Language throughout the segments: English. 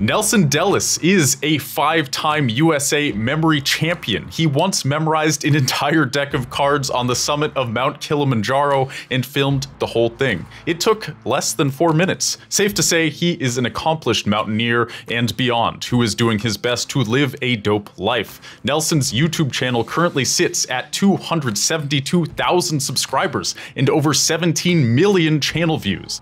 Nelson Dellis is a 5-time USA memory champion. He once memorized an entire deck of cards on the summit of Mount Kilimanjaro and filmed the whole thing. It took less than 4 minutes. Safe to say he is an accomplished mountaineer and beyond who is doing his best to live a dope life. Nelson's YouTube channel currently sits at 272,000 subscribers and over 17 million channel views.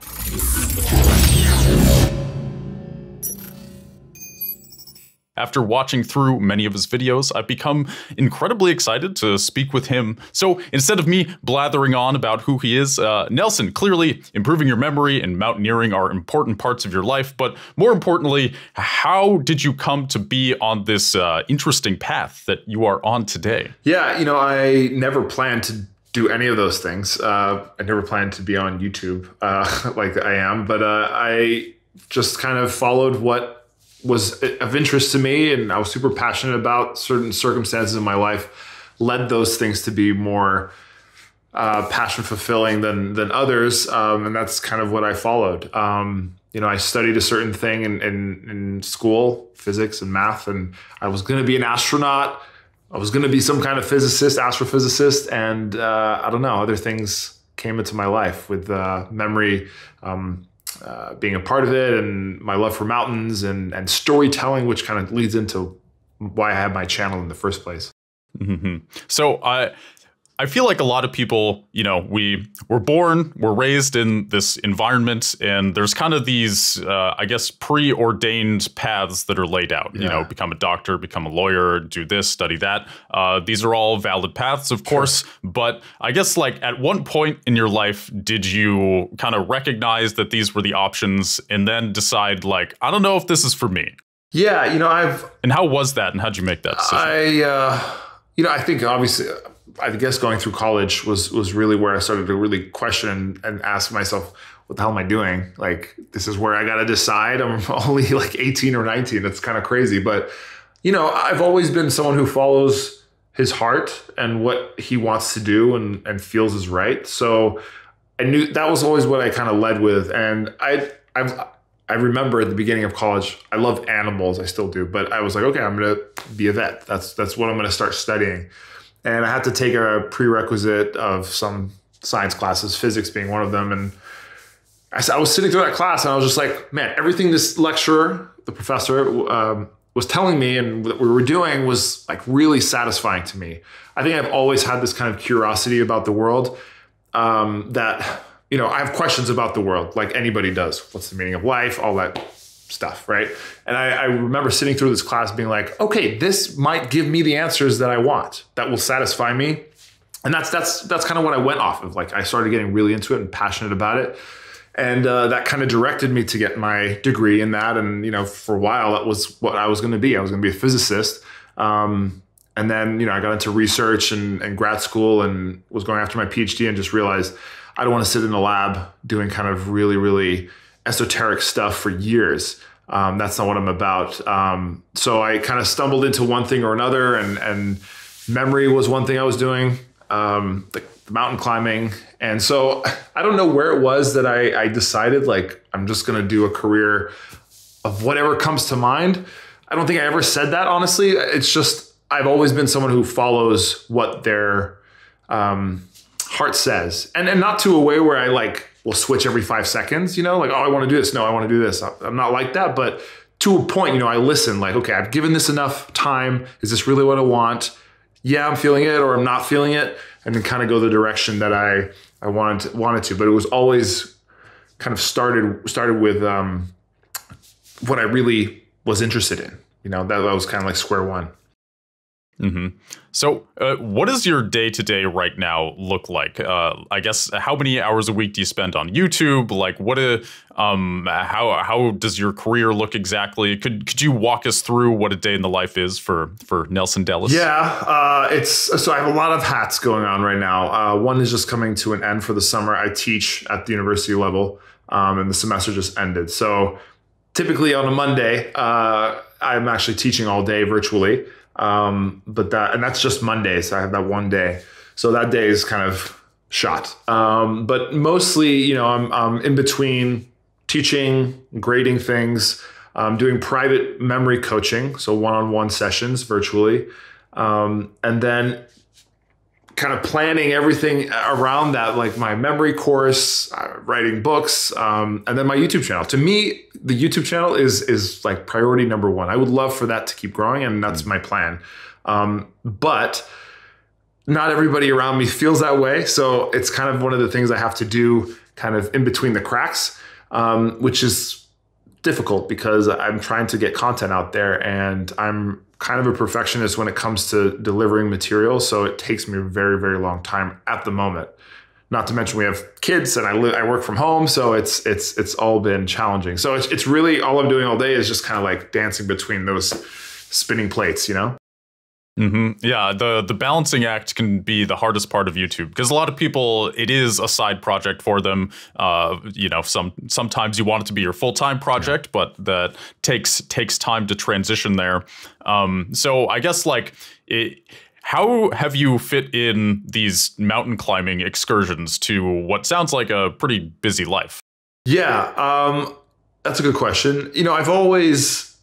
After watching through many of his videos, I've become incredibly excited to speak with him. So instead of me blathering on about who he is, Nelson, clearly improving your memory and mountaineering are important parts of your life, but more importantly, how did you come to be on this interesting path that you are on today? Yeah, you know, I never planned to do any of those things. I never planned to be on YouTube like I am, but I just kind of followed what was of interest to me, and I was super passionate about certain circumstances in my life, led those things to be more passion fulfilling than others. And that's kind of what I followed. You know, I studied a certain thing in school, physics and math, and I was going to be an astronaut. I was going to be some kind of physicist, astrophysicist, and I don't know, other things came into my life with memory, being a part of it, and my love for mountains and storytelling, which kind of leads into why I had my channel in the first place. Mm-hmm. So I feel like a lot of people, you know, we're raised in this environment, and there's kind of these, I guess, preordained paths that are laid out. Yeah. You know, become a doctor, become a lawyer, do this, study that. These are all valid paths, of course. But I guess, like, at one point in your life, did you kind of recognize that these were the options and then decide, like, I don't know if this is for me? Yeah, you know, And how was that, and how'd you make that decision? You know, I think obviously, I guess going through college was really where I started to really question and ask myself, what the hell am I doing? Like, this is where I got to decide. I'm only like 18 or 19. That's kind of crazy. But, you know, I've always been someone who follows his heart and what he wants to do and feels is right. So I knew that was always what I kind of led with. And I remember at the beginning of college, I loved animals. I still do. But I was like, okay, I'm going to be a vet. That's what I'm going to start studying. And I had to take a prerequisite of some science classes, physics being one of them. And I was sitting through that class and I was just like, man, everything this lecturer, the professor, was telling me and what we were doing was like really satisfying to me. I think I've always had this kind of curiosity about the world that, you know, I have questions about the world like anybody does. What's the meaning of life? All that stuff, right? And I remember sitting through this class being like, okay, this might give me the answers that I want, that will satisfy me. And that's kind of what I went off of. Like, I started getting really into it and passionate about it. And that kind of directed me to get my degree in that. And, you know, for a while, that was what I was going to be. I was going to be a physicist. And then, you know, I got into research and grad school and was going after my PhD and just realized I don't want to sit in a lab doing kind of really, really esoteric stuff for years. That's not what I'm about. So I kind of stumbled into one thing or another, and memory was one thing I was doing, the mountain climbing. And so I don't know where it was that I decided, like, I'm just going to do a career of whatever comes to mind. I don't think I ever said that, honestly. It's just, I've always been someone who follows what their heart says, and not to a way where I like will switch every 5 seconds, you know, like, oh, I want to do this. No, I want to do this. I'm not like that. But to a point, you know, I listen like, okay, I've given this enough time. Is this really what I want? Yeah, I'm feeling it, or I'm not feeling it. And then kind of go the direction that I wanted to. But it was always kind of started with what I really was interested in. You know, that was kind of like square one. Mm-hmm. So what does your day-to-day right now look like? I guess, how many hours a week do you spend on YouTube? Like, how does your career look exactly? Could you walk us through what a day in the life is for Nelson Dellis? Yeah, so I have a lot of hats going on right now. One is just coming to an end for the summer. I teach at the university level, and the semester just ended. So typically on a Monday, I'm actually teaching all day virtually. But that's just Mondays. I have that one day. So that day is kind of shot. But mostly, you know, I'm in between teaching, grading things, doing private memory coaching, so one-on-one sessions virtually, and then kind of planning everything around that, like my memory course, writing books, and then my YouTube channel. To me, the YouTube channel is like priority number one. I would love for that to keep growing, and that's my plan. But not everybody around me feels that way. So it's kind of one of the things I have to do kind of in between the cracks, which is difficult because I'm trying to get content out there, and I'm kind of a perfectionist when it comes to delivering material. So it takes me a very, very long time at the moment. Not to mention we have kids and I work from home. So it's all been challenging. So it's really all I'm doing all day is just kind of like dancing between those spinning plates, you know? Mm-hmm. Yeah, the balancing act can be the hardest part of YouTube because a lot of people, it is a side project for them. You know, sometimes you want it to be your full-time project, but that takes time to transition there. So I guess like how have you fit in these mountain climbing excursions to what sounds like a pretty busy life? Yeah, that's a good question. You know, I've always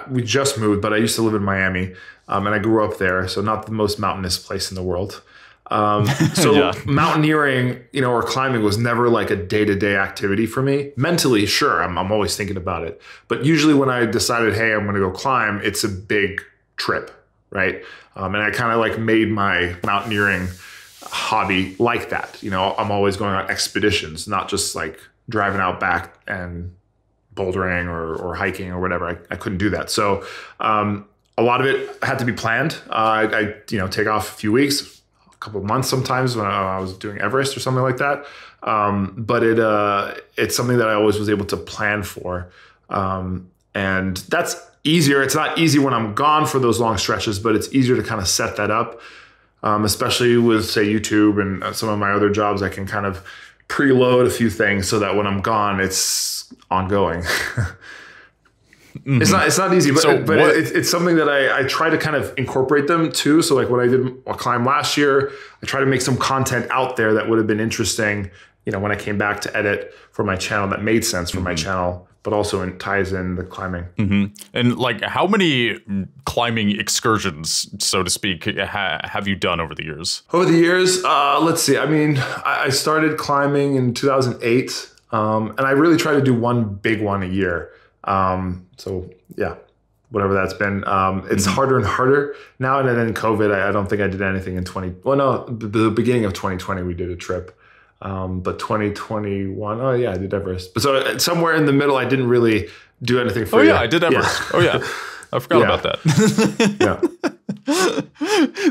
we just moved, but I used to live in Miami. And I grew up there, so not the most mountainous place in the world. So yeah. Mountaineering, you know, or climbing was never like a day-to-day activity for me. Mentally, sure, I'm always thinking about it. But usually when I decided, hey, I'm gonna go climb, it's a big trip, right? And I kind of like made my mountaineering hobby like that. You know, I'm always going on expeditions, not just like driving out back and bouldering or hiking or whatever. I couldn't do that. So, a lot of it had to be planned. I you know, take off a few weeks, a couple of months sometimes when I was doing Everest or something like that. But it's something that I always was able to plan for. And that's easier. It's not easy when I'm gone for those long stretches, but it's easier to kind of set that up, especially with, say, YouTube and some of my other jobs. I can kind of preload a few things so that when I'm gone, it's ongoing. Mm-hmm. It's not easy, but, so it's something that I try to kind of incorporate them too. So like what I did a climb last year, I try to make some content out there that would have been interesting, you know, when I came back to edit for my channel that made sense for my channel, but also ties in the climbing. Mm-hmm. And like how many climbing excursions, so to speak, have you done over the years? Over the years, let's see. I mean, I started climbing in 2008, and I really try to do one big one a year. So yeah, whatever that's been, it's harder and harder now. And then COVID, I don't think I did anything in the beginning of 2020, we did a trip. But 2021, oh yeah, I did Everest. But so somewhere in the middle, I didn't really do anything for you. Oh yeah, I did Everest. Yeah. Oh yeah, I forgot about that. Yeah.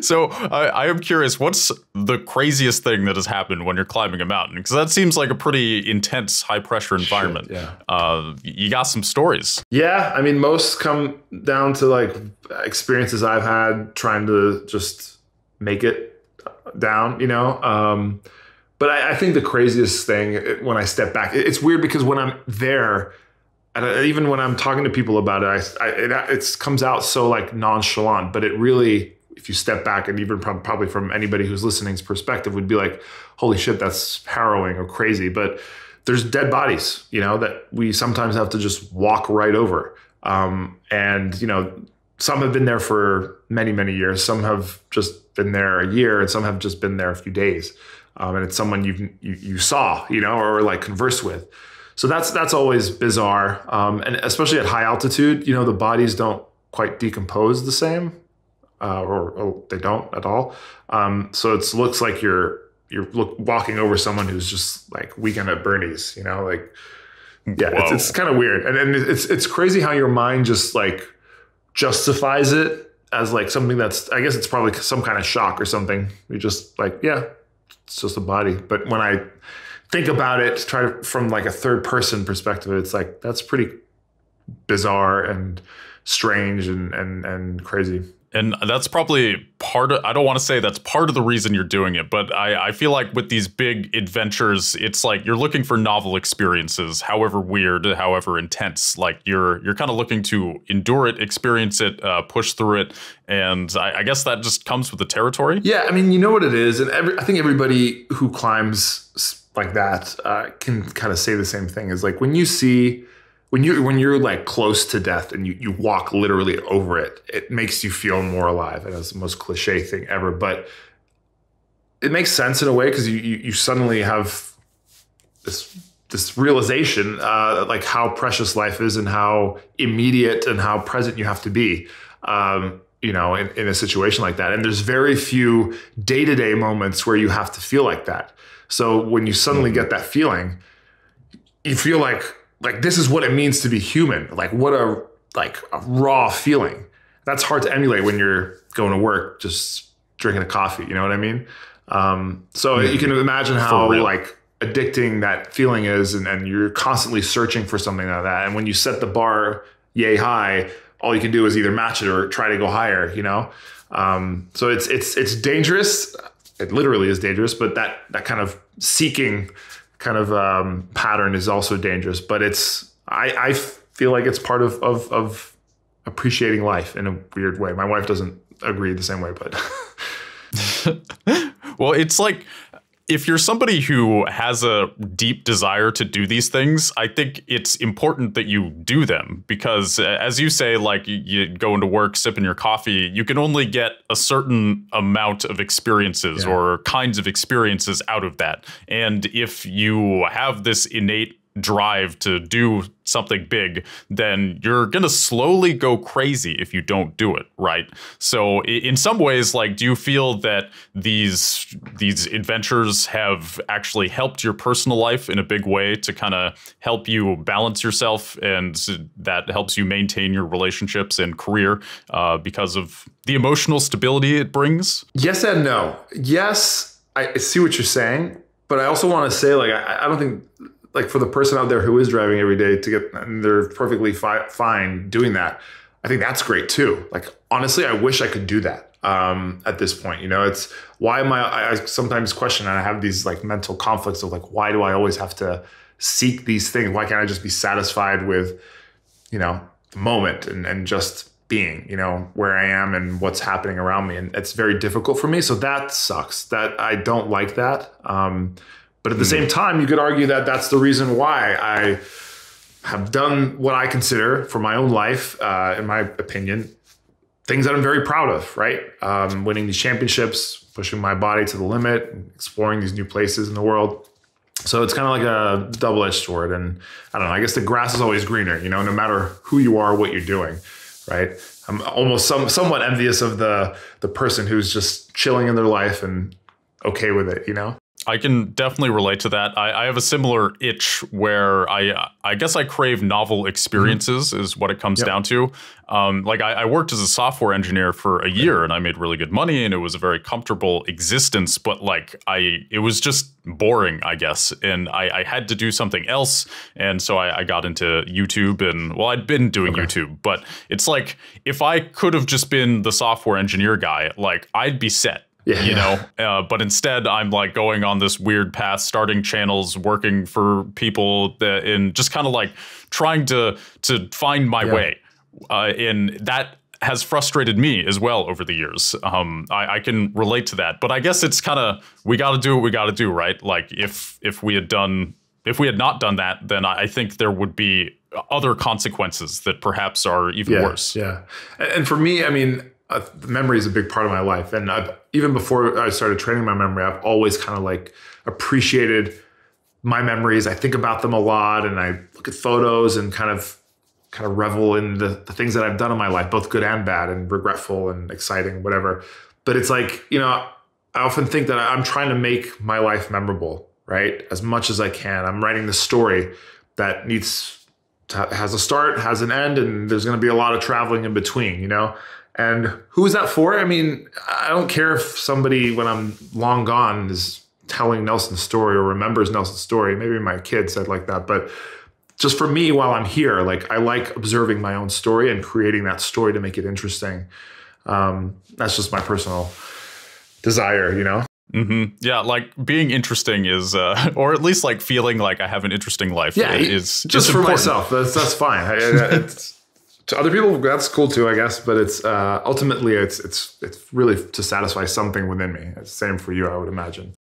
So I am curious, what's the craziest thing that has happened when you're climbing a mountain? Because that seems like a pretty intense, high pressure environment. Shit, yeah. You got some stories. Yeah, I mean, most come down to like experiences I've had trying to just make it down, you know? But I think the craziest thing when I step back, it's weird because when I'm there, and even when I'm talking to people about it, it comes out so like nonchalant, but it really, if you step back and even probably from anybody who's listening's perspective would be like, holy shit, that's harrowing or crazy. But there's dead bodies, you know, that we sometimes have to just walk right over. And, you know, some have been there for many, many years. Some have just been there a year and some have just been there a few days. And it's someone you saw, you know, or like conversed with. So that's always bizarre. And especially at high altitude, you know, the bodies don't quite decompose the same, or they don't at all. So it looks like you're walking over someone who's just like Weekend at Bernie's, you know, like, yeah, it's kind of weird. And it's crazy how your mind just like justifies it as like something that's, I guess it's probably some kind of shock or something. You're just like, yeah, it's just a body. But when I think about it, from like a third person perspective, it's like, that's pretty bizarre and strange and crazy. And that's probably part of, I don't want to say that's part of the reason you're doing it, but I feel like with these big adventures, it's like you're looking for novel experiences, however weird, however intense. Like you're kind of looking to endure it, experience it, push through it. And I guess that just comes with the territory. Yeah, I mean, you know what it is. And I think everybody who climbs like that can kind of say the same thing. Is like when you see when you're like close to death and you walk literally over it, it makes you feel more alive. And that's the most cliche thing ever, but it makes sense in a way, because you suddenly have this realization, like how precious life is and how immediate and how present you have to be, you know, in a situation like that. And there's very few day-to-day moments where you have to feel like that. So when you suddenly get that feeling, you feel like this is what it means to be human. Like what a raw feeling. That's hard to emulate when you're going to work, just drinking a coffee. You know what I mean? So you can imagine how like addicting that feeling is, and you're constantly searching for something like that. And when you set the bar yay high, all you can do is either match it or try to go higher, you know? So it's dangerous. It literally is dangerous, but that kind of seeking kind of pattern is also dangerous. But I feel like it's part of appreciating life in a weird way. My wife doesn't agree the same way, but well, it's like, if you're somebody who has a deep desire to do these things, I think it's important that you do them, because as you say, like you go into work, sipping your coffee, you can only get a certain amount of experiences or kinds of experiences out of that. And if you have this innate drive to do something big, then you're gonna slowly go crazy if you don't do it, right? So in some ways, like, do you feel that these adventures have actually helped your personal life in a big way to kind of help you balance yourself, and that helps you maintain your relationships and career because of the emotional stability it brings? Yes and no. Yes, I see what you're saying, but I also want to say, like, I don't think, like, for the person out there who is driving every day to get, and they're perfectly fine doing that, I think that's great too. Like, honestly, I wish I could do that at this point. You know, it's why am I sometimes question, and I have these like mental conflicts of like, why do I always have to seek these things? Why can't I just be satisfied with, you know, the moment and just being, you know, where I am and what's happening around me? And it's very difficult for me. So that sucks. That I don't like that. But at the same time, you could argue that that's the reason why I have done what I consider for my own life, in my opinion, things that I'm very proud of, right? Winning these championships, pushing my body to the limit, exploring these new places in the world. So it's kind of like a double-edged sword. And I don't know, I guess the grass is always greener, you know, no matter who you are, what you're doing, right? I'm almost somewhat envious of the person who's just chilling in their life and okay with it, you know? I can definitely relate to that. I have a similar itch where I guess I crave novel experiences is what it comes down to. Like I worked as a software engineer for a year and I made really good money and it was a very comfortable existence, but like it was just boring, I guess. And I had to do something else. And so I got into YouTube, and well, I'd been doing YouTube, but it's like, if I could have just been the software engineer guy, like I'd be set. You know, but instead I'm like going on this weird path, starting channels, working for people and just kind of like trying to find my way. And that has frustrated me as well over the years. I can relate to that, but I guess it's kind of, we got to do what we got to do, right? Like if we had not done that, then I think there would be other consequences that perhaps are even worse. Yeah. And for me, I mean, memory is a big part of my life. And even before I started training my memory, I've always kind of like appreciated my memories. I think about them a lot and I look at photos and kind of revel in the things that I've done in my life, both good and bad and regretful and exciting, whatever. But it's like, you know, I often think that I'm trying to make my life memorable, right? As much as I can. I'm writing the story that has a start, has an end, and there's going to be a lot of traveling in between, you know? And who is that for? I mean, I don't care if somebody, when I'm long gone, is telling Nelson's story or remembers Nelson's story. Maybe my kid said like that. But just for me, while I'm here, like I like observing my own story and creating that story to make it interesting. That's just my personal desire, you know? Yeah, like being interesting is, or at least like feeling like I have an interesting life. Yeah, is just for myself. That's fine. To other people, that's cool too, I guess. But it's ultimately it's really to satisfy something within me. It's the same for you, I would imagine.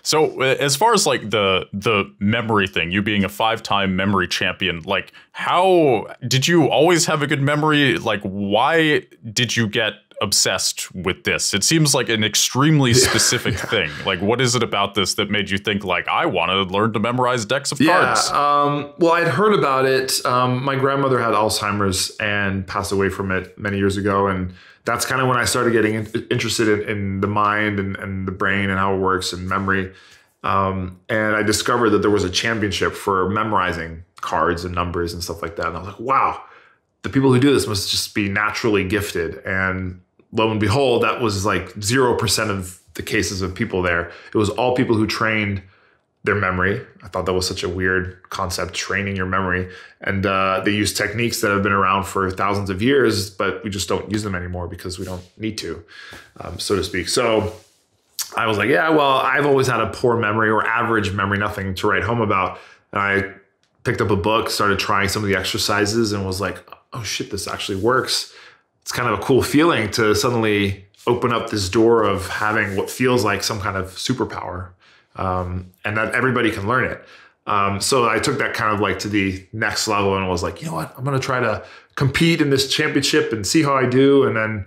So as far as like the memory thing, you being a 5-time memory champion, like how did you always have a good memory? Like why did you get obsessed with this? It seems like an extremely specific thing. Like what is it about this that made you think like I want to learn to memorize decks of cards? Well, I'd heard about it. My grandmother had Alzheimer's and passed away from it many years ago, and that's kind of when I started getting interested in the mind and the brain and how it works and memory. And I discovered that there was a championship for memorizing cards and numbers and stuff like that. And I was like, wow, the people who do this must just be naturally gifted. And lo and behold, that was like 0% of the cases of people there. It was all people who trained their memory. I thought that was such a weird concept, training your memory. And they use techniques that have been around for thousands of years, but we just don't use them anymore because we don't need to, so to speak. So I was like, yeah, well, I've always had a poor memory or average memory, nothing to write home about. And I picked up a book, started trying some of the exercises and was like, oh shit, this actually works. It's kind of a cool feeling to suddenly open up this door of having what feels like some kind of superpower. And that everybody can learn it. So I took that kind of like to the next level and was like, you know what, I'm going to try to compete in this championship and see how I do. And then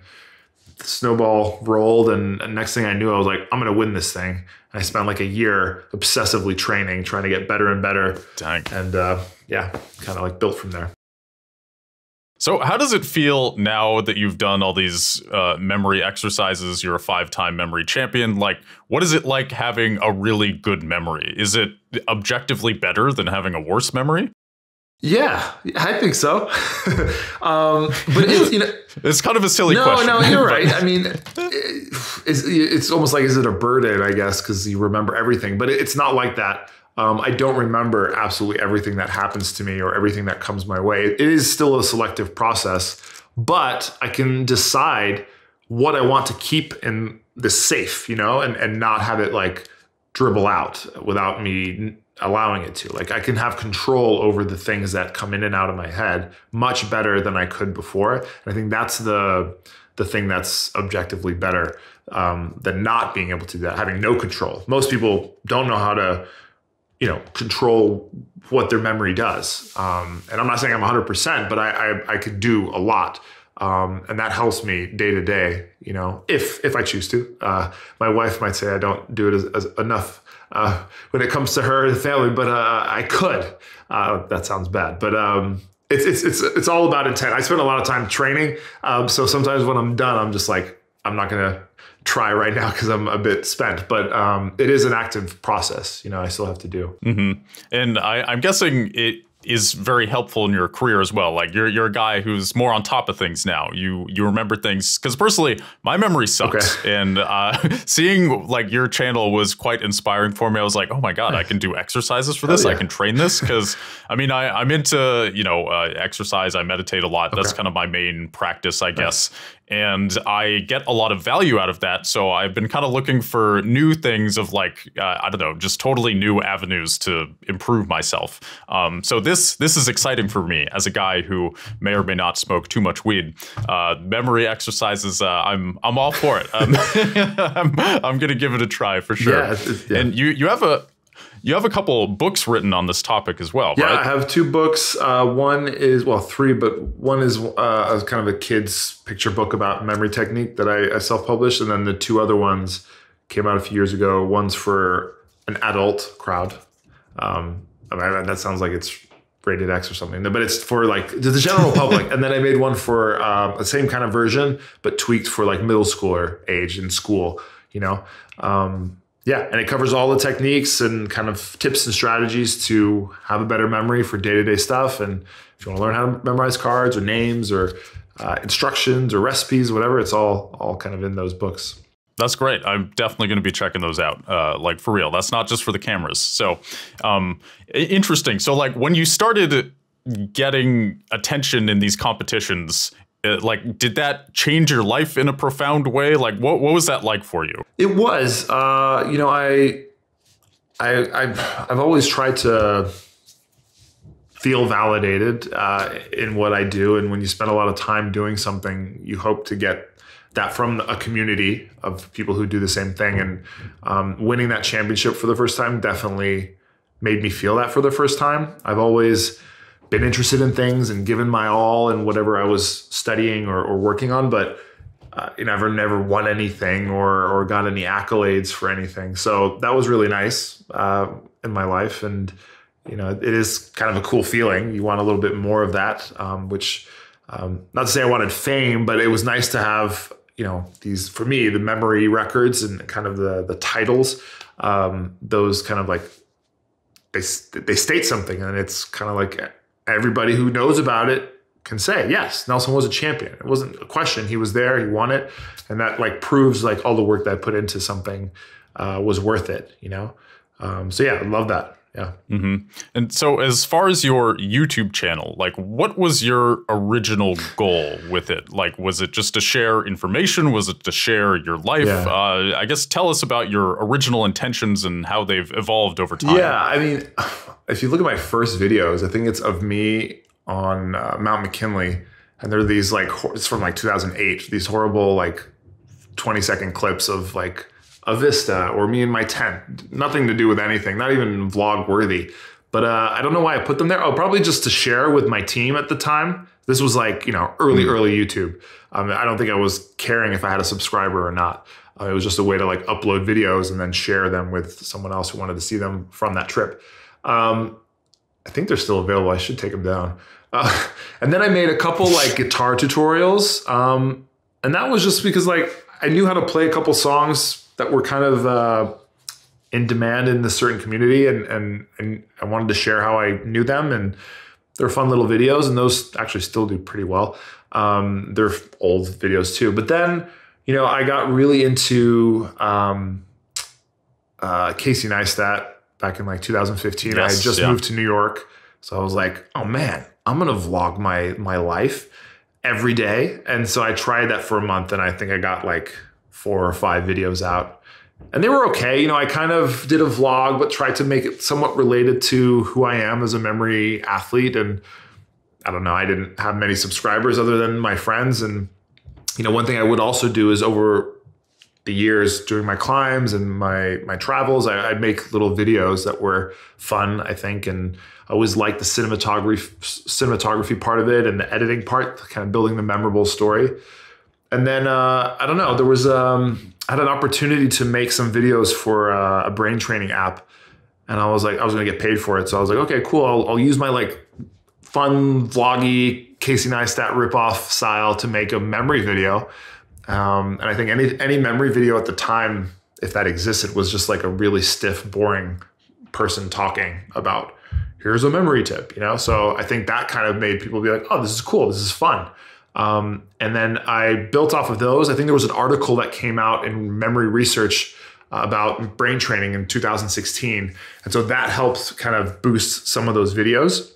the snowball rolled. And next thing I knew, I was like, I'm going to win this thing. And I spent like a year obsessively training, trying to get better and better. Dang. And yeah, kind of like built from there. So how does it feel now that you've done all these memory exercises? You're a 5-time memory champion. Like, what is it like having a really good memory? Is it objectively better than having a worse memory? Yeah, I think so. But it's, it's kind of a silly question. No, you're right. I mean, it's almost like, is it a burden, I guess, because you remember everything, but it's not like that. I don't remember absolutely everything that happens to me or everything that comes my way. It is still a selective process, but I can decide what I want to keep in the safe, and not have it like dribble out without me allowing it to. Like I can have control over the things that come in and out of my head much better than I could before. And I think that's the thing that's objectively better than not being able to do that, having no control. Most people don't know how to control what their memory does. And I'm not saying I'm 100%, but I could do a lot. And that helps me day to day, if I choose to. My wife might say I don't do it as enough when it comes to her and the family, but I could. That sounds bad, but it's all about intent. I spend a lot of time training. So sometimes when I'm done, I'm just like, I'm not going to try right now because I'm a bit spent, but it is an active process, I still have to do. And I'm guessing it is very helpful in your career as well. Like you're a guy who's more on top of things now. You remember things, because personally my memory sucks. Okay. And seeing like your channel was quite inspiring for me. I was like, oh my God, I can do exercises for this. Yeah. I can train this, because I mean I'm into exercise. I meditate a lot. That's kind of my main practice, I guess. And I get a lot of value out of that. So I've been kind of looking for new things of like, I don't know, just totally new avenues to improve myself. So this is exciting for me as a guy who may or may not smoke too much weed. Memory exercises, I'm all for it. I'm going to give it a try for sure. Yeah. And you have a couple books written on this topic as well, right? Yeah, I have 2 books. One is, 3, but one is kind of a kid's picture book about memory technique that I self-published. And then the 2 other ones came out a few years ago. One's for an adult crowd. I mean, that sounds like it's rated X or something, but it's for like the general public. And then I made one for the same kind of version, but tweaked for like middle schooler age in school, Yeah, and it covers all the techniques and kind of tips and strategies to have a better memory for day-to-day stuff. And if you want to learn how to memorize cards or names or instructions or recipes, whatever, it's all kind of in those books. That's great. I'm definitely going to be checking those out, like for real. That's not just for the cameras. So interesting. So like when you started getting attention in these competitions, like, did that change your life in a profound way? Like, what was that like for you? It was, I've always tried to feel validated in what I do. And when you spend a lot of time doing something, you hope to get that from a community of people who do the same thing. And winning that championship for the first time definitely made me feel that for the first time. I've always been interested in things and given my all in whatever I was studying or working on, but never won anything or got any accolades for anything. So that was really nice in my life. And, it is kind of a cool feeling. You want a little bit more of that, which not to say I wanted fame, but it was nice to have, these, for me, the memory records and kind of the titles, those kind of like, they state something, and it's kind of like everybody who knows about it can say, yes, Nelson was a champion. It wasn't a question. He was there, he won it. And that like proves like all the work that I put into something was worth it, So yeah, I love that. Yeah. Mm-hmm. And so as far as your YouTube channel, like what was your original goal with it? Like, was it just to share information? Was it to share your life? Yeah. I guess tell us about your original intentions and how they've evolved over time. Yeah. I mean, if you look at my first videos, I think it's of me on Mount McKinley. And there are these like, it's from like 2008, these horrible like 20-second clips of like a vista or me in my tent, nothing to do with anything, not even vlog worthy. But I don't know why I put them there. Oh, probably just to share with my team at the time. This was like, early YouTube. I don't think I was caring if I had a subscriber or not. It was just a way to like upload videos and then share them with someone else who wanted to see them from that trip. I think they're still available. I should take them down. And then I made a couple like guitar tutorials. And that was just because like I knew how to play a couple songs that were kind of in demand in the certain community, and I wanted to share how I knew them, and they're fun little videos, and those actually still do pretty well. They're old videos too. But then, I got really into Casey Neistat back in like 2015. Yes, I had just moved to New York. So I was like, oh man, I'm going to vlog my life every day. And so I tried that for a month, and I think I got like 4 or 5 videos out, and they were okay. I kind of did a vlog, but tried to make it somewhat related to who I am as a memory athlete. And I don't know, I didn't have many subscribers other than my friends. And, one thing I would also do is over the years during my climbs and my travels, I'd make little videos that were fun, I think. And I always liked the cinematography part of it and the editing part, kind of building the memorable story. And then, I don't know, there was, I had an opportunity to make some videos for a brain training app. And I was like, I was going to get paid for it. So I was like, okay, cool. I'll use my like fun, vloggy Casey Neistat ripoff style to make a memory video. And I think any memory video at the time, if that existed, was just like a really stiff, boring person talking about, here's a memory tip, So I think that kind of made people be like, oh, this is cool. This is fun. And then I built off of those. I think there was an article that came out in Memory Research about brain training in 2016. And so that helped kind of boost some of those videos.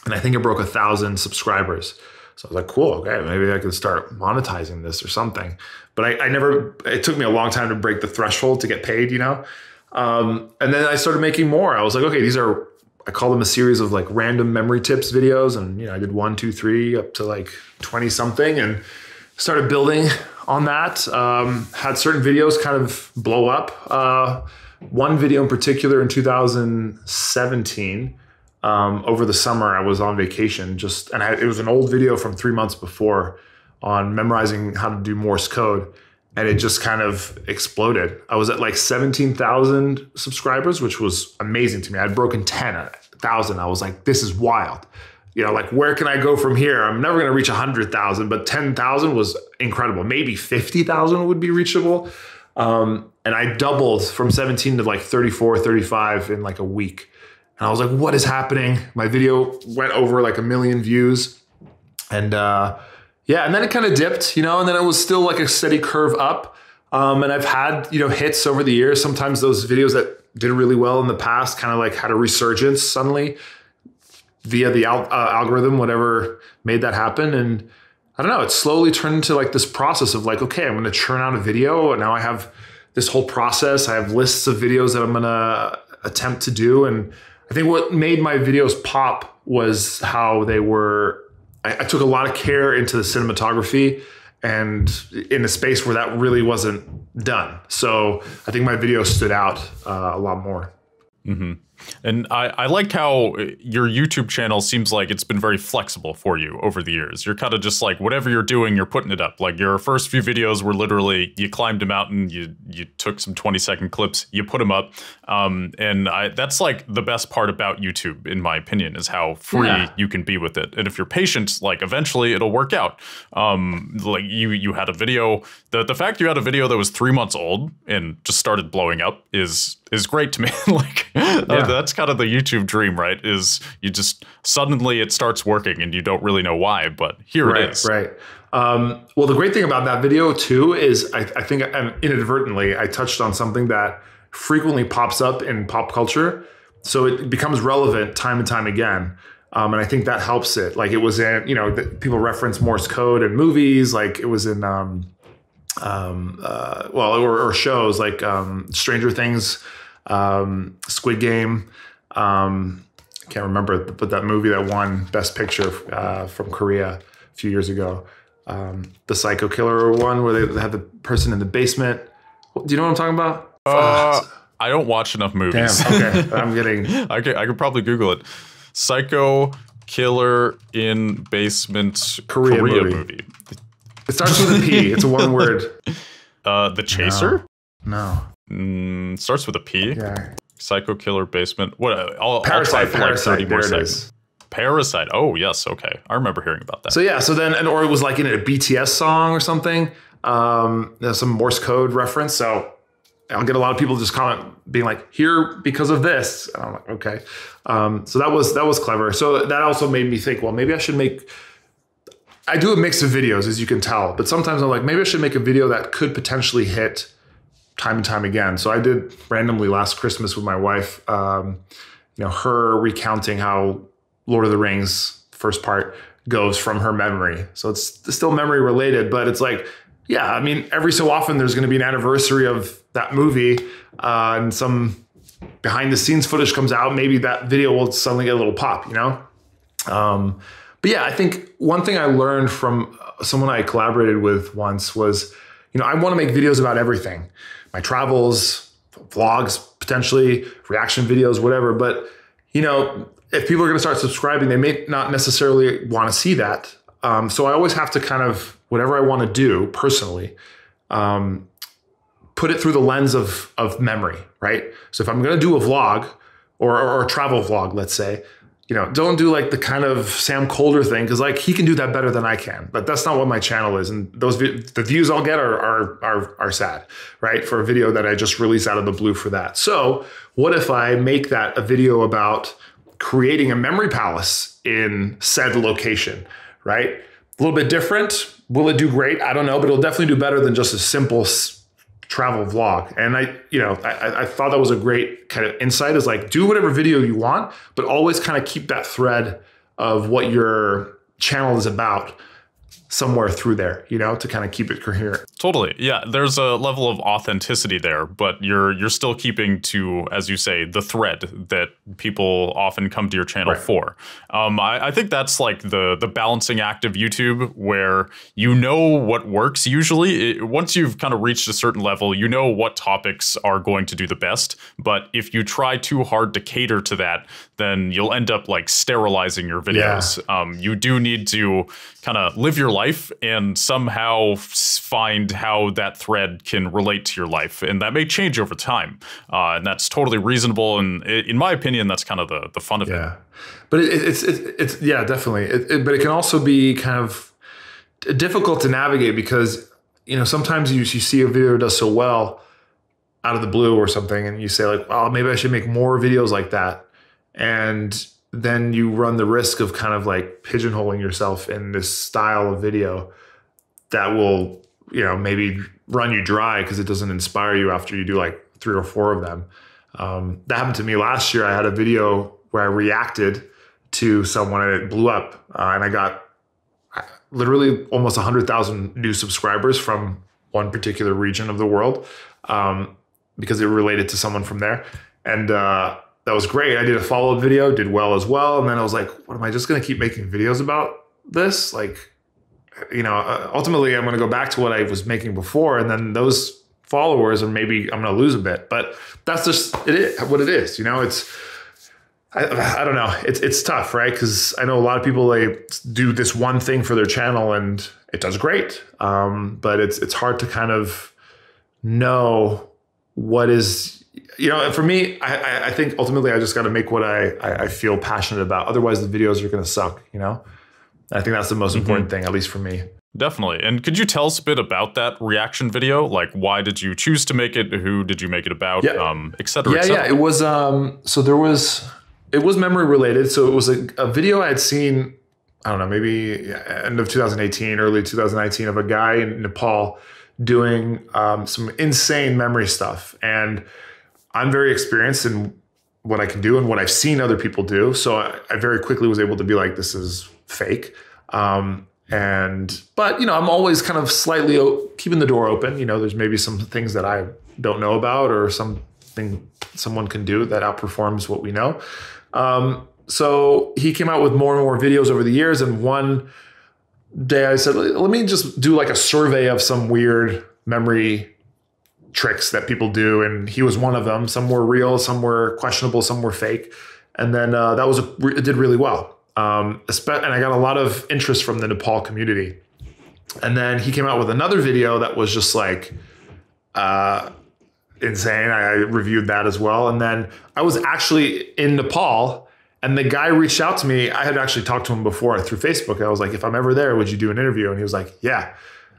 And I think it broke 1,000 subscribers. So I was like, cool, okay, maybe I could start monetizing this or something. But it took me a long time to break the threshold to get paid, And then I started making more. I was like, okay, I call them a series of like random memory tips videos. And, I did 1, 2, 3 up to like 20 something, and started building on that. Had certain videos kind of blow up. One video in particular in 2017, over the summer, I was on vacation it was an old video from 3 months before on memorizing how to do Morse code. And it just kind of exploded. I was at like 17,000 subscribers, which was amazing to me. I'd broken 10,000. I was like, this is wild. Like, where can I go from here? I'm never going to reach 100,000, but 10,000 was incredible. Maybe 50,000 would be reachable. And I doubled from 17 to like 34, 35 in like a week. And I was like, what is happening? My video went over like 1 million views. And and then it kind of dipped, and then it was still like a steady curve up. And I've had, hits over the years. Sometimes those videos that did really well in the past kind of like had a resurgence suddenly via the algorithm, whatever made that happen. And I don't know, it slowly turned into like this process of like, okay, I'm going to churn out a video. And now I have this whole process. I have lists of videos that I'm going to attempt to do. And I think what made my videos pop was how they were, I took a lot of care into the cinematography and in a space where that really wasn't done. So I think my video stood out a lot more. Mm-hmm. And I like how your YouTube channel seems like it's been very flexible for you over the years. You're kind of just like, whatever you're doing, you're putting it up. Like your first few videos were literally, you climbed a mountain, you took some 20-second clips, you put them up. That's like the best part about YouTube, in my opinion, is how free you can be with it. And if you're patient, like eventually it'll work out. Like you had a video, the fact you had a video that was 3 months old and just started blowing up is great to me. Like that's kind of the YouTube dream, right? Is you just suddenly it starts working and you don't really know why, but here it is. Right. Well, the great thing about that video too is I think inadvertently I touched on something that frequently pops up in pop culture, so it becomes relevant time and time again. And I think that helps it. Like it was in, people reference Morse code in movies, like it was in or shows like Stranger Things, Squid Game. I can't remember, but that movie that won Best Picture from Korea a few years ago, the Psycho Killer one where they have the person in the basement. Do you know what I'm talking about? I don't watch enough movies. Damn, okay, I'm getting. I could probably Google it. Psycho Killer in Basement Korea movie. It starts with a P. It's a one word. The Chaser? No. Starts with a P. Yeah. Psycho Killer Basement. What? I'll try for like 30 more seconds. Parasite. Oh, yes. Okay. I remember hearing about that. So yeah. So then, or it was like in a BTS song or something. There's some Morse code reference. So I'll get a lot of people just comment being like, here because of this. And I'm like, okay. So that was clever. So that also made me think, well, maybe I should make. I do a mix of videos, as you can tell, but sometimes I'm like, maybe I should make a video that could potentially hit time and time again. So I did randomly last Christmas with my wife, her recounting how Lord of the Rings first part goes from her memory. So it's still memory related, but it's like, yeah, I mean, every so often there's going to be an anniversary of that movie and some behind the scenes footage comes out. Maybe that video will suddenly get a little pop, But yeah, I think one thing I learned from someone I collaborated with once was, I want to make videos about everything. My travels, vlogs, potentially reaction videos, whatever. But, if people are going to start subscribing, they may not necessarily want to see that. So I always have to kind of, whatever I want to do personally, put it through the lens of memory, right? So if I'm going to do a vlog or a travel vlog, let's say, don't do like the kind of Sam Colder thing, because like he can do that better than I can. But that's not what my channel is, and the views I'll get are sad, right? For a video that I just released out of the blue for that. So what if I make that a video about creating a memory palace in said location, right? A little bit different. Will it do great? I don't know, but it'll definitely do better than just a simple travel vlog. And I thought that was a great kind of insight, is like, do whatever video you want, but always kind of keep that thread of what your channel is about somewhere through there, to kind of keep it coherent. Totally. Yeah, there's a level of authenticity there, but you're still keeping to, as you say, the thread that people often come to your channel for. I think that's like the balancing act of YouTube, where what works usually. Once you've kind of reached a certain level, what topics are going to do the best. But if you try too hard to cater to that, then you'll end up like sterilizing your videos. Yeah. You do need to kind of live your life and somehow find how that thread can relate to your life, and that may change over time, and that's totally reasonable. And in my opinion, that's kind of the fun of it. But it's yeah, definitely. But it can also be kind of difficult to navigate, because sometimes you see a video that does so well out of the blue or something, and you say like, oh, maybe I should make more videos like that, and then you run the risk of kind of like pigeonholing yourself in this style of video that will, maybe run you dry because it doesn't inspire you after you do like 3 or 4 of them. That happened to me last year. I had a video where I reacted to someone and it blew up, and I got literally almost 100,000 new subscribers from one particular region of the world, because it related to someone from there. And that was great. I did a follow-up video, did well as well. And then I was like, what, am I just going to keep making videos about this? Like, ultimately I'm going to go back to what I was making before, and then those followers, and maybe I'm going to lose a bit, but that's just what it is. I don't know. It's tough, right? Because I know a lot of people, they do this one thing for their channel and it does great. But it's hard to kind of know what is, for me, I think ultimately I just got to make what I feel passionate about. Otherwise the videos are going to suck, I think that's the most important thing, at least for me. Definitely. And could you tell us a bit about that reaction video? Like, why did you choose to make it? Who did you make it about? Et cetera, et cetera. Yeah. It was, it was memory related. So it was a video I had seen, I don't know, maybe end of 2018, early 2019, of a guy in Nepal doing some insane memory stuff. And I'm very experienced in what I can do and what I've seen other people do. So I very quickly was able to be like, this is fake. But I'm always kind of slightly keeping the door open. There's maybe some things that I don't know about, or something someone can do that outperforms what we know. So he came out with more and more videos over the years. And one day I said, let me just do like a survey of some weird memory tricks that people do. And he was one of them. Some were real, some were questionable, some were fake. And then it did really well. And I got a lot of interest from the Nepal community. And then he came out with another video that was just like insane. I reviewed that as well. And then I was actually in Nepal, and the guy reached out to me. I had actually talked to him before through Facebook. I was like, if I'm ever there, would you do an interview? And he was like, yeah.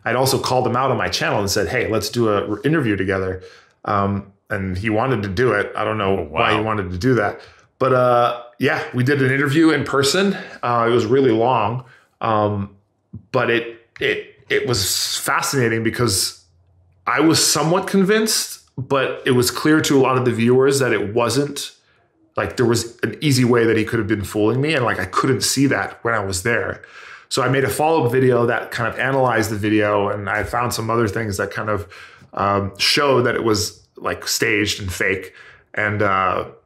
I'd also called him out on my channel and said, hey, let's do an interview together. And he wanted to do it. I don't know why he wanted to do that. But yeah, we did an interview in person. It was really long, but it was fascinating because I was somewhat convinced, but it was clear to a lot of the viewers that it wasn't, like, there was an easy way that he could have been fooling me, and like I couldn't see that when I was there. So I made a follow-up video that kind of analyzed the video, and I found some other things that kind of show that it was like staged and fake. And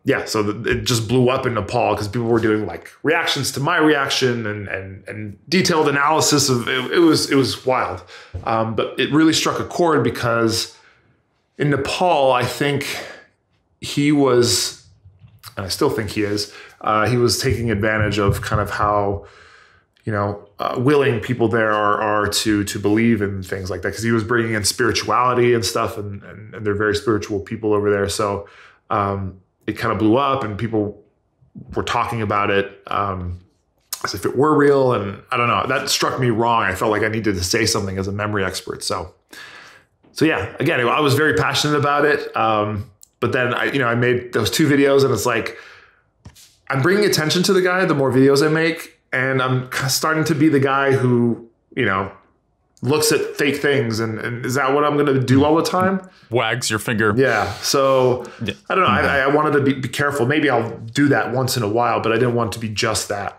yeah, so it just blew up in Nepal because people were doing like reactions to my reaction and detailed analysis of it. It was wild, but it really struck a chord because in Nepal, I think he was, and I still think he is, he was taking advantage of kind of how, willing people there are to believe in things like that, because he was bringing in spirituality and stuff, and they're very spiritual people over there. So it kind of blew up, and people were talking about it as if it were real. And I don't know, that struck me wrong. I felt like I needed to say something as a memory expert. So yeah, again, I was very passionate about it. But then I made those two videos, and it's like, I'm bringing attention to the guy the more videos I make. And I'm starting to be the guy who, looks at fake things. And is that what I'm going to do all the time? Wags your finger. Yeah. So I don't know. I wanted to be careful. Maybe I'll do that once in a while, but I didn't want it to be just that.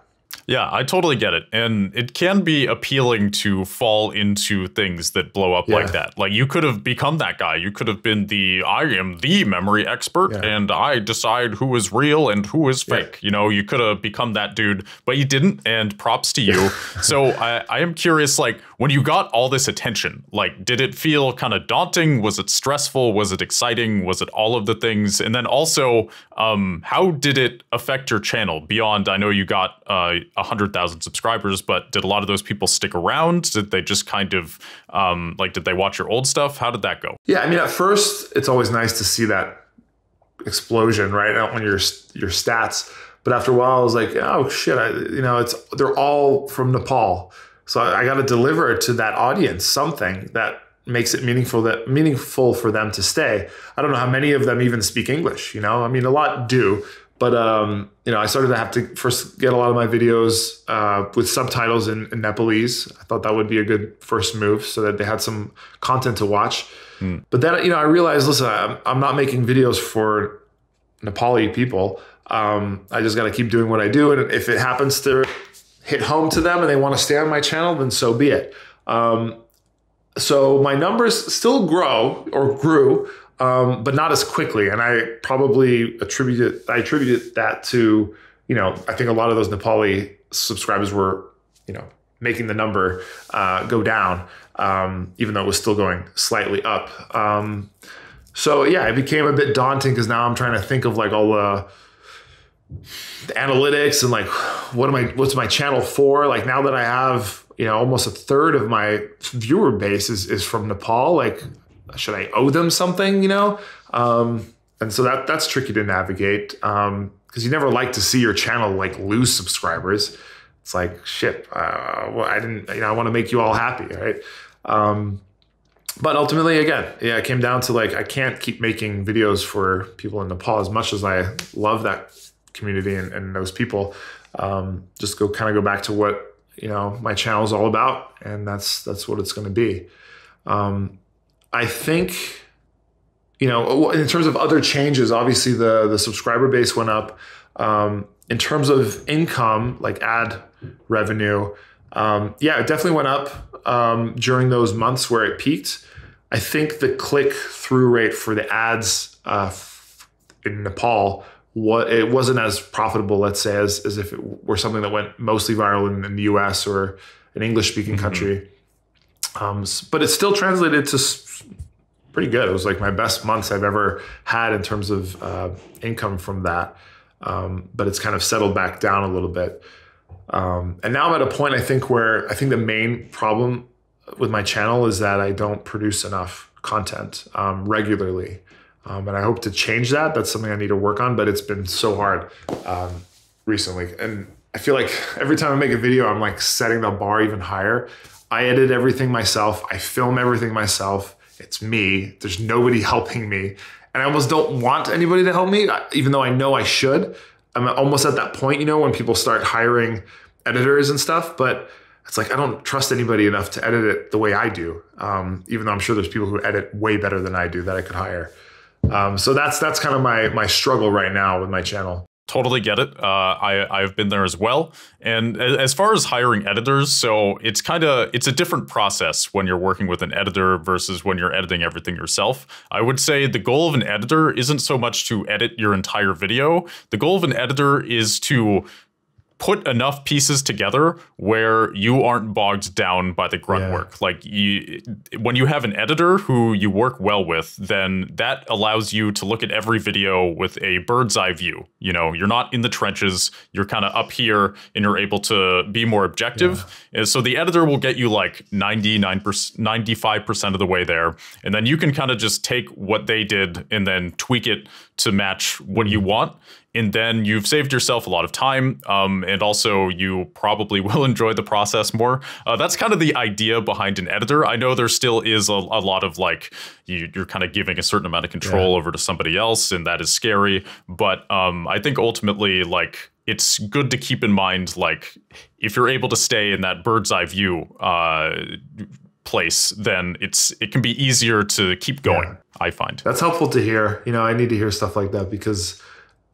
Yeah, I totally get it. And it can be appealing to fall into things that blow up like that. Like, you could have become that guy. You could have been I am the memory expert, and I decide who is real and who is fake. You could have become that dude, but you didn't, and props to you. So I am curious, like, when you got all this attention, like, did it feel kind of daunting? Was it stressful? Was it exciting? Was it all of the things? And then also, how did it affect your channel beyond, I know you got 100,000 subscribers, but did a lot of those people stick around? Did they just kind of, did they watch your old stuff? How did that go? Yeah, I mean, at first, it's always nice to see that explosion, right, on your stats. But after a while, I was like, oh shit, they're all from Nepal. So I got to deliver to that audience something that makes it meaningful for them to stay. I don't know how many of them even speak English. I mean, a lot do. But, I started to have to first get a lot of my videos with subtitles in Nepalese. I thought that would be a good first move so that they had some content to watch. But then, I realized, listen, I'm not making videos for Nepali people. I just got to keep doing what I do. And if it happens to hit home to them and they want to stay on my channel, then so be it. So my numbers still grew, but not as quickly. And I probably attributed that to, I think a lot of those Nepali subscribers were, making the number go down, even though it was still going slightly up. So yeah, it became a bit daunting because now I'm trying to think of like all the analytics and like what's my channel for? Like now that I have, you know, almost a third of my viewer base is from Nepal, like should I owe them something, you know? And so that's tricky to navigate because you never like to see your channel like lose subscribers. It's like, shit, well, I want to make you all happy, right? But ultimately, again, yeah, it came down to like, I can't keep making videos for people in Nepal as much as I love that community and those people. Just go back to what, you know, my channel is all about. And that's what it's going to be. I think, you know, in terms of other changes, obviously the subscriber base went up. In terms of income, like ad revenue, yeah, it definitely went up during those months where it peaked. I think the click-through rate for the ads in Nepal, it wasn't as profitable, let's say, as if it were something that went mostly viral in the US or an English-speaking country. But it still translated to pretty good. It was like my best months I've ever had in terms of income from that. But it's kind of settled back down a little bit. And now I'm at a point, I think, where I think the main problem with my channel is that I don't produce enough content regularly. And I hope to change that. That's something I need to work on, but it's been so hard recently. And I feel like every time I make a video, I'm like setting the bar even higher. I edit everything myself. I film everything myself. It's me. There's nobody helping me. And I almost don't want anybody to help me, even though I know I should. I'm almost at that point, you know, when people start hiring editors and stuff, but it's like, I don't trust anybody enough to edit it the way I do. Even though I'm sure there's people who edit way better than I do that I could hire. So that's kind of my struggle right now with my channel. Totally get it. I've been there as well. And as far as hiring editors, so it's a different process when you're working with an editor versus when you're editing everything yourself. I would say the goal of an editor isn't so much to edit your entire video. The goal of an editor is to put enough pieces together where you aren't bogged down by the grunt work. Like when you have an editor who you work well with, then that allows you to look at every video with a bird's eye view. You know, you're not in the trenches, you're kind of up here and you're able to be more objective. And so the editor will get you like 95% of the way there. And then you can kind of just take what they did and then tweak it to match what you want. And then you've saved yourself a lot of time, and also you probably will enjoy the process more. That's kind of the idea behind an editor. I know there still is a lot of like, you're kind of giving a certain amount of control over to somebody else, and that is scary. But I think ultimately, like, it's good to keep in mind, like, if you're able to stay in that bird's eye view place, then it can be easier to keep going, I find. That's helpful to hear. You know, I need to hear stuff like that because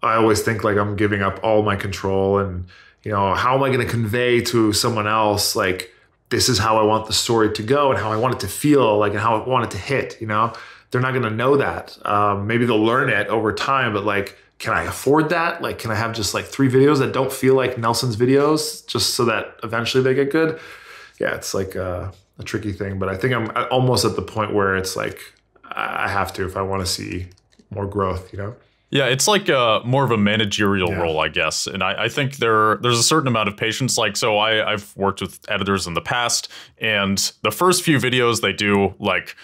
I always think like I'm giving up all my control and, you know, how am I going to convey to someone else, like, this is how I want the story to go and how I want it to feel, like, and how I want it to hit, you know? They're not going to know that. Maybe they'll learn it over time, but like, can I afford that? Like, can I have just like 3 videos that don't feel like Nelson's videos just so that eventually they get good? Yeah, it's like a tricky thing, but I think I'm almost at the point where it's like, I have to if I want to see more growth, you know? Yeah, it's like more of a managerial role, I guess. And I think there's a certain amount of patience. Like, so I've worked with editors in the past, and the first few videos they do, like,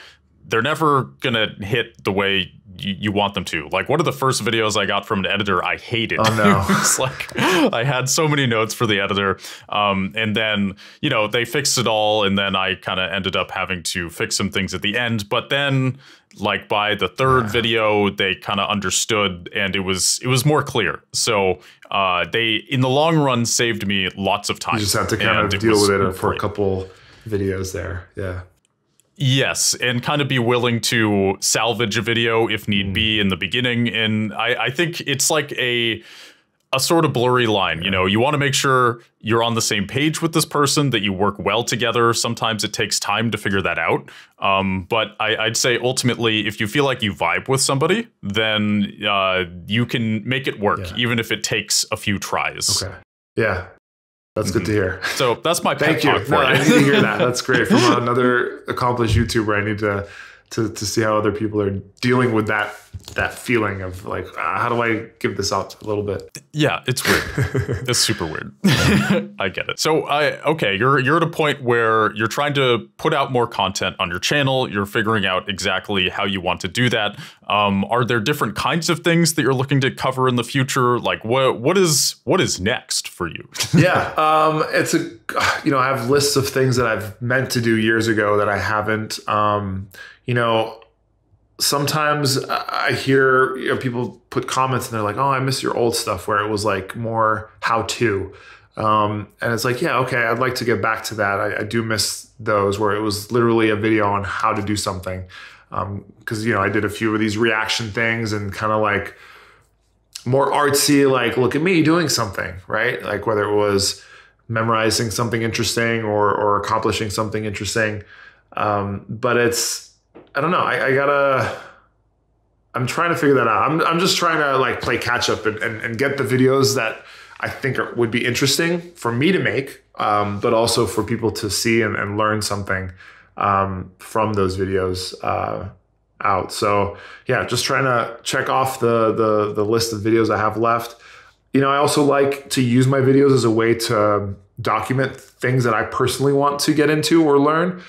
they're never going to hit the way you want them to. Like, one of the first videos I got from an editor, I hated. Oh, no. It's like, I had so many notes for the editor. And then, you know, they fixed it all. And then I kind of ended up having to fix some things at the end. But then, like, by the third video, they kind of understood and it was more clear. So they, in the long run, saved me lots of time. You just have to kind of deal with it for a couple videos there. Yeah. Yes, and kind of be willing to salvage a video if need be in the beginning. And I think it's like a sort of blurry line. You know, you want to make sure you're on the same page with this person, that you work well together. Sometimes it takes time to figure that out. But I'd say ultimately, if you feel like you vibe with somebody, then you can make it work, even if it takes a few tries. Okay. Yeah. That's good to hear. So that's my pep Thank you. talk for you. I need to hear that. That's great. From another accomplished YouTuber, I need to see how other people are dealing with that feeling of like, how do I give this out a little bit? Yeah, it's weird. It's super weird. I get it. So, okay, you're at a point where you're trying to put out more content on your channel. You're figuring out exactly how you want to do that. Are there different kinds of things that you're looking to cover in the future? Like, what is next for you? Yeah, I have lists of things that I've meant to do years ago that I haven't. Sometimes I hear people put comments and they're like, "Oh, I miss your old stuff where it was like more how to," and it's like, yeah, okay, I'd like to get back to that. I do miss those where it was literally a video on how to do something, because I did a few of these reaction things and kind of like more artsy, like look at me doing something, right? Like whether it was memorizing something interesting or accomplishing something interesting, but I don't know. I'm trying to figure that out. I'm just trying to like play catch up and get the videos that I think would be interesting for me to make, but also for people to see and learn something from those videos out. So yeah, just trying to check off the list of videos I have left. I also like to use my videos as a way to document things that I personally want to get into or learn,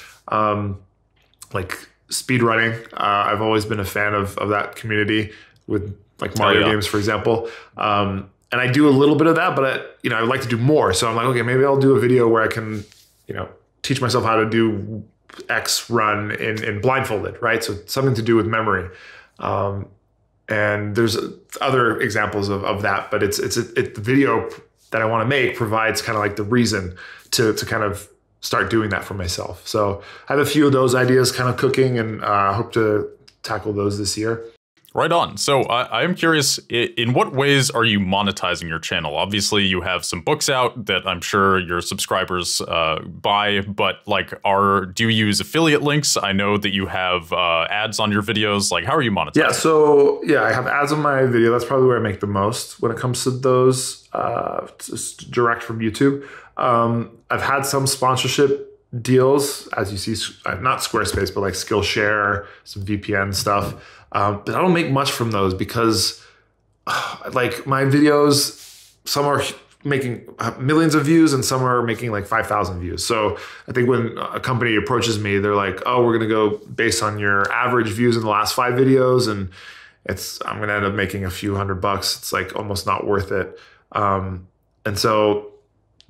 like speed running. I've always been a fan of that community with like Mario games, for example. And I do a little bit of that, but I would like to do more. So I'm like, okay, maybe I'll do a video where I can, teach myself how to do X run in blindfolded, right? So something to do with memory. And there's other examples of that, but the video that I want to make provides kind of like the reason to kind of start doing that for myself. So I have a few of those ideas kind of cooking, and hope to tackle those this year. Right on. So I am curious, in what ways are you monetizing your channel? Obviously, you have some books out that I'm sure your subscribers buy, but like, do you use affiliate links? I know that you have ads on your videos. Like, how are you monetizing? Yeah, so I have ads on my video. That's probably where I make the most when it comes to those, just direct from YouTube. I've had some sponsorship deals, as you see, not Squarespace, but like Skillshare, some VPN stuff. But I don't make much from those because like my videos, some are making millions of views and some are making like 5,000 views. So I think when a company approaches me, they're like, oh, we're going to go based on your average views in the last 5 videos. And I'm going to end up making a few $100. It's like almost not worth it. And so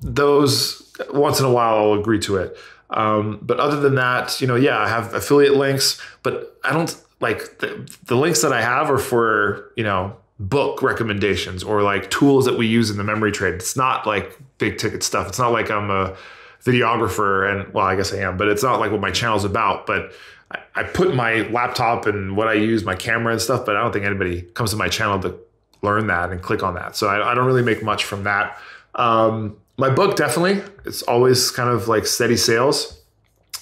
those, once in a while, I'll agree to it. But other than that, I have affiliate links, but I don't like the links that I have are for, book recommendations or like tools that we use in the memory trade. It's not like big ticket stuff. It's not like I'm a videographer and, well, I guess I am, but it's not like what my channel's about. But I put my laptop and what I use, my camera and stuff, but I don't think anybody comes to my channel to learn that and click on that. So I don't really make much from that. My book, definitely, it's always kind of like steady sales.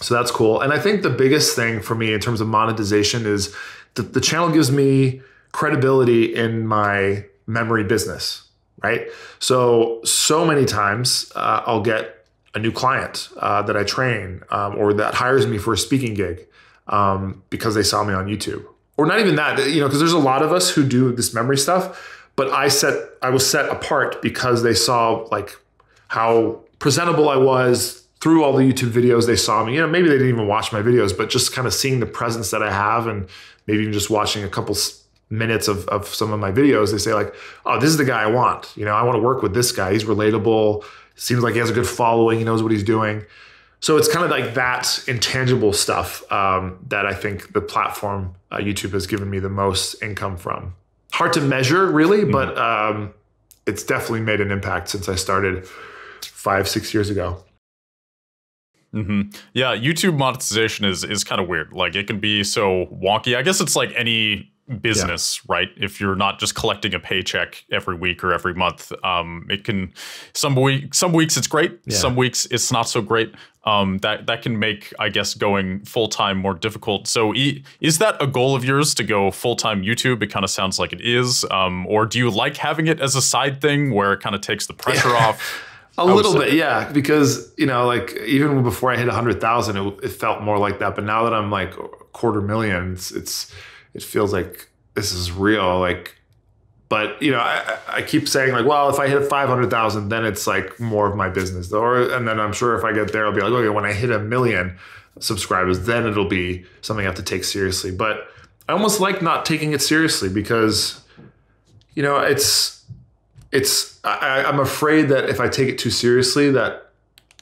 So that's cool. And I think the biggest thing for me in terms of monetization is the channel gives me credibility in my memory business, right? So many times I'll get a new client that I train or that hires me for a speaking gig because they saw me on YouTube. Or not even that, because there's a lot of us who do this memory stuff, but I was set apart because they saw like how presentable I was through all the YouTube videos. They saw me, maybe they didn't even watch my videos, but just kind of seeing the presence that I have and maybe even just watching a couple minutes of some of my videos, they say like, oh, this is the guy I want. I want to work with this guy. He's relatable. Seems like he has a good following. He knows what he's doing. So it's kind of like that intangible stuff that I think the platform YouTube has given me the most income from. Hard to measure really, but it's definitely made an impact since I started 5-6 years ago. Yeah, YouTube monetization is kind of weird. Like it can be so wonky. I guess it's like any business, right? If you're not just collecting a paycheck every week or every month, it can some weeks it's great, some weeks it's not so great. That can make, I guess, going full-time more difficult. So is that a goal of yours to go full-time YouTube? It kind of sounds like it is. Or do you like having it as a side thing where it kind of takes the pressure off? A little bit, yeah, because like even before I hit 100,000, it felt more like that. But now that I'm like 250,000, it feels like this is real. Like, but I keep saying like, well, if I hit 500,000, then it's like more of my business, and then I'm sure if I get there, I'll be like, okay, when I hit 1 million subscribers, then it'll be something I have to take seriously. But I almost like not taking it seriously because, I'm afraid that if I take it too seriously, that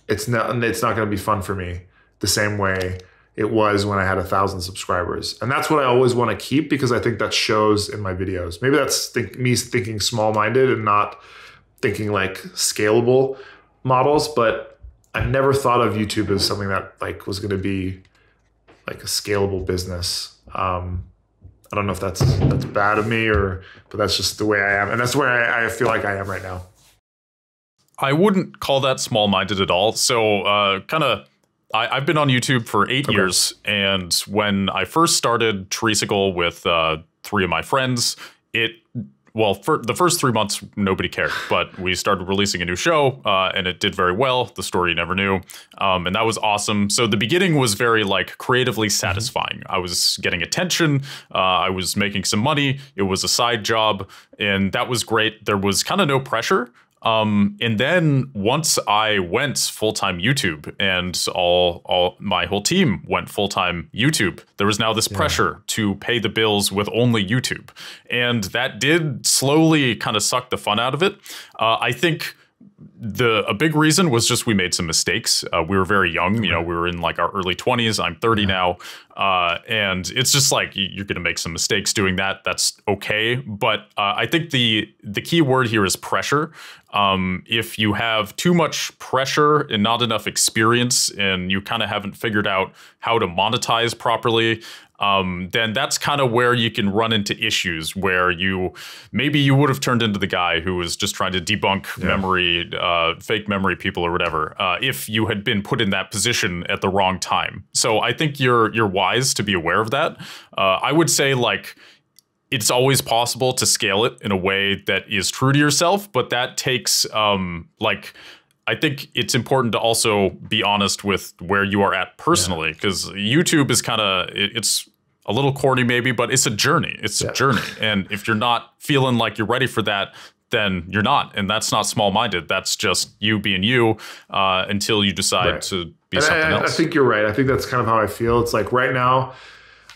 it's not going to be fun for me the same way it was when I had 1,000 subscribers. And that's what I always want to keep because I think that shows in my videos. Maybe that's me thinking small-minded and not thinking like scalable models, but I've never thought of YouTube as something that like was going to be like a scalable business. I don't know if that's bad of me but that's just the way I am. And that's where I feel like I am right now. I wouldn't call that small-minded at all. So I've been on YouTube for 8 years. And when I first started Treesicle with 3 of my friends, for the first 3 months, nobody cared, but we started releasing a new show and it did very well. The story you never knew. And that was awesome. So the beginning was very like creatively satisfying. I was getting attention. I was making some money. It was a side job and that was great. There was kind of no pressure. And then once I went full-time YouTube and all my whole team went full-time YouTube, there was now this pressure to pay the bills with only YouTube. And that did slowly kind of suck the fun out of it. I think a big reason was just we made some mistakes. We were very young, we were in like our early 20s. I'm 30 now. And it's just like you're going to make some mistakes doing that. That's okay. But I think the key word here is pressure. If you have too much pressure and not enough experience and you kind of haven't figured out how to monetize properly, then that's kind of where you can run into issues where maybe you would have turned into the guy who was just trying to debunk memory, fake memory people or whatever, if you had been put in that position at the wrong time. So I think you're wise to be aware of that. I would say like, it's always possible to scale it in a way that is true to yourself, but that takes I think it's important to also be honest with where you are at personally, because YouTube is it's a little corny maybe, but it's a journey. It's a journey. And if you're not feeling like you're ready for that, then you're not. And that's not small-minded. That's just you being you until you decide to be something else. I think you're right. I think that's kind of how I feel. It's like right now,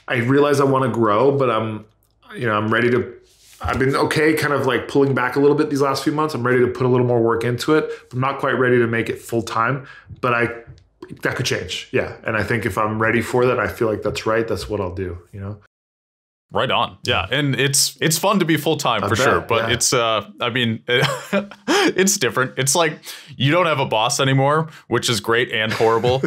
I realize I want to grow, but I'm ready to, I've been okay kind of like pulling back a little bit these last few months. I'm ready to put a little more work into it. I'm not quite ready to make it full time, but that could change. Yeah. And I think if I'm ready for that, I feel like that's right. That's what I'll do, Right on. Yeah. And it's fun to be full time for sure. But it's it's different. It's like you don't have a boss anymore, which is great and horrible.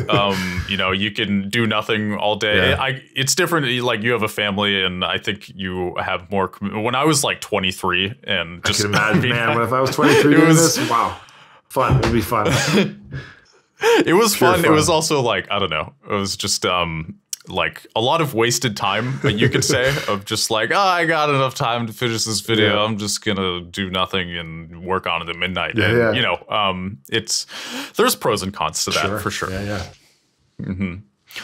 You can do nothing all day. Yeah. It's different. Like you have a family and I think you have more. When I was like 23 and just. I can imagine, man, if I was 23 doing this, wow. Fun. It'd be fun. It was fun. It was also like, I don't know. It was just like a lot of wasted time, you could say, of just like, I got enough time to finish this video. Yeah. I'm just gonna do nothing and work on it at midnight. Yeah, and, there's pros and cons to that for sure. Yeah. Mm-hmm.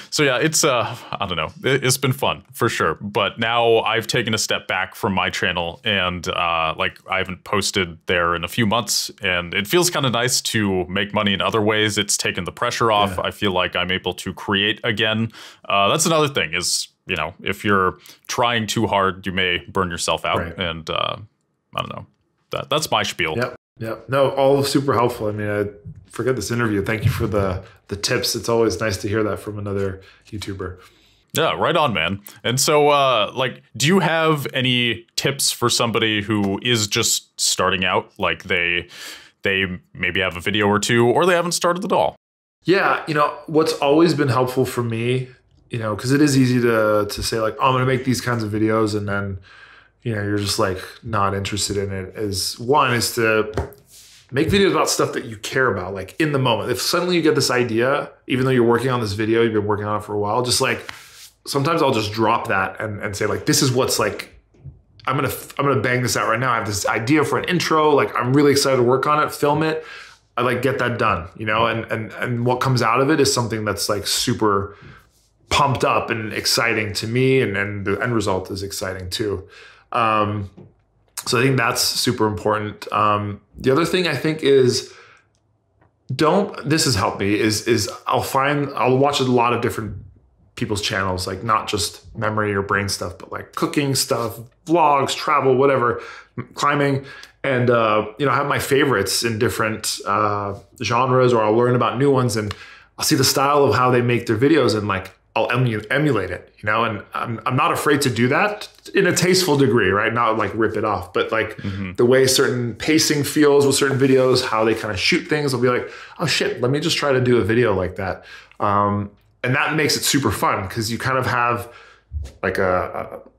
So yeah, it's I don't know. It's been fun for sure. But now I've taken a step back from my channel and I haven't posted there in a few months, and it feels kind of nice to make money in other ways. It's taken the pressure off. I feel like I'm able to create again. That's another thing is, if you're trying too hard, you may burn yourself out. Right. And I don't know. That's my spiel. Yep. No, all super helpful. I mean, I forget this interview. Thank you for the tips. It's always nice to hear that from another YouTuber. Yeah, right on, man. And so, do you have any tips for somebody who is just starting out? Like they maybe have a video or two, or they haven't started at all? Yeah, what's always been helpful for me, because it is easy to say like, oh, I'm going to make these kinds of videos, and then you're just like not interested in it, is to make videos about stuff that you care about, like in the moment. If suddenly you get this idea, even though you're working on this video, you've been working on it for a while, just like, sometimes I'll just drop that and say like, this is what's like, I'm gonna bang this out right now. I have this idea for an intro, like I'm really excited to work on it, film it. I like get that done, you know, and what comes out of it is something that's like super pumped up and exciting to me, and the end result is exciting too. So I think that's super important. The other thing I think is this has helped me is I'll watch a lot of different people's channels, like not just memory or brain stuff, but like cooking stuff, vlogs, travel, whatever, climbing. And, you know, I have my favorites in different genres, or I'll learn about new ones, and I'll see the style of how they make their videos, and like I'll emulate it, you know, and I'm not afraid to do that in a tasteful degree, right? Not like rip it off, but like the way certain pacing feels with certain videos, how they kind of shoot things, I'll be like, oh shit, let me just try to do a video like that. And that makes it super fun, because you kind of have like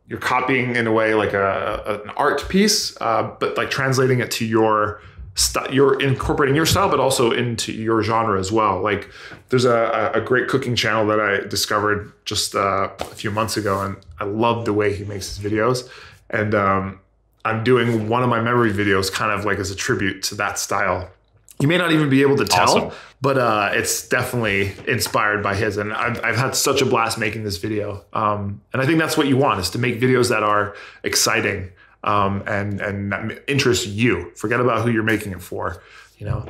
you're copying in a way like an art piece, but like translating it to your style. You're incorporating your style, but also into your genre as well. Like there's a great cooking channel that I discovered just a few months ago, and I love the way he makes his videos. And I'm doing one of my memory videos kind of like as a tribute to that style. You may not even be able to tell, but it's definitely inspired by his. And I've had such a blast making this video. And I think that's what you want, is to make videos that are exciting and that interest you. Forget about who you're making it for, you know?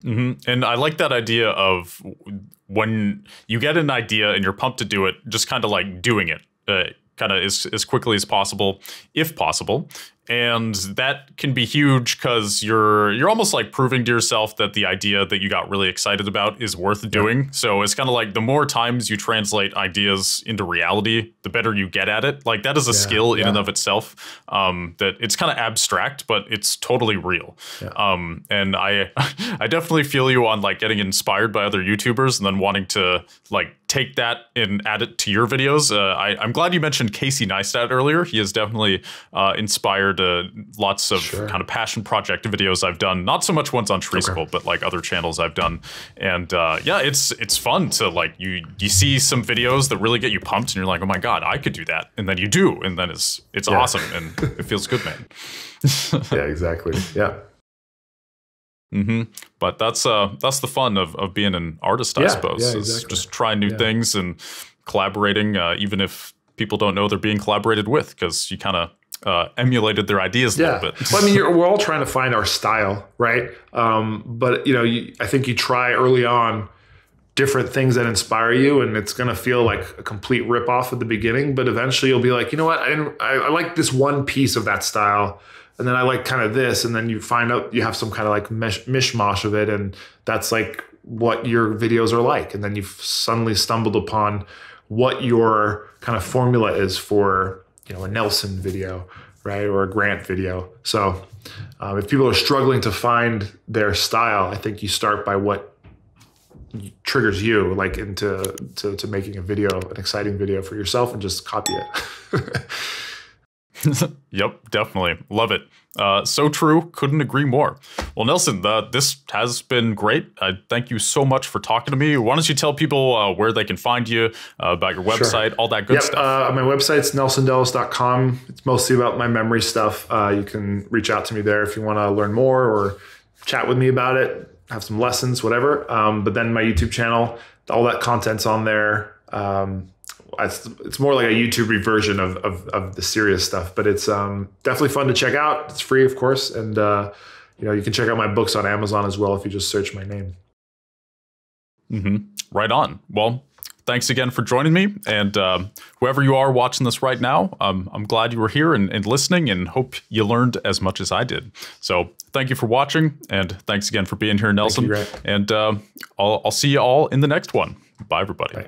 And I like that idea of when you get an idea and you're pumped to do it, just kind of like doing it kind of as quickly as possible, if possible. And that can be huge, because you're almost like proving to yourself that the idea that you got really excited about is worth doing. So it's kind of like the more times you translate ideas into reality, the better you get at it. Like that is a skill in and of itself, that it's kind of abstract, but it's totally real. And I definitely feel you on like getting inspired by other YouTubers and then wanting to like take that and add it to your videos. I'm glad you mentioned Casey Neistat earlier. He has definitely inspired lots of kind of passion project videos I've done. Not so much ones on Treeschool, but like other channels I've done. And yeah, it's fun to like, you see some videos that really get you pumped, and you're like, oh my God, I could do that. And then you do, and then it's awesome, and it feels good, man. Yeah, exactly. Yeah. But that's the fun of being an artist, I suppose. Yeah, is just trying new things and collaborating, even if people don't know they're being collaborated with, because you kind of emulated their ideas a little bit. Well, I mean, we're all trying to find our style, right? But you know, I think you try early on different things that inspire you, and it's going to feel like a complete ripoff at the beginning, but eventually you'll be like, you know what, I like this one piece of that style, and then I like kind of this, and then you find out you have some kind of like mishmash of it, and that's like what your videos are like, and then you've suddenly stumbled upon what your kind of formula is for, you know, a Nelson video, right, or a Grant video. So if people are struggling to find their style, I think you start by what triggers you like into making a video, an exciting video for yourself, and just copy it. Yep, definitely. Love it. So true. Couldn't agree more. Well, Nelson, this has been great. Thank you so much for talking to me. Why don't you tell people where they can find you, about your website, all that good stuff. My website's nelsondellis.com. It's mostly about my memory stuff. You can reach out to me there if you want to learn more or chat with me about it, have some lessons, whatever. But then my YouTube channel, all that content's on there. It's more like a YouTube version of the serious stuff, but it's definitely fun to check out. It's free, of course, and you know, you can check out my books on Amazon as well if you just search my name. Right on. Well, thanks again for joining me, and whoever you are watching this right now, I'm glad you were here and listening, and hope you learned as much as I did. So thank you for watching, and thanks again for being here, Nelson. Thank you, and I'll see you all in the next one. Bye, everybody. Bye.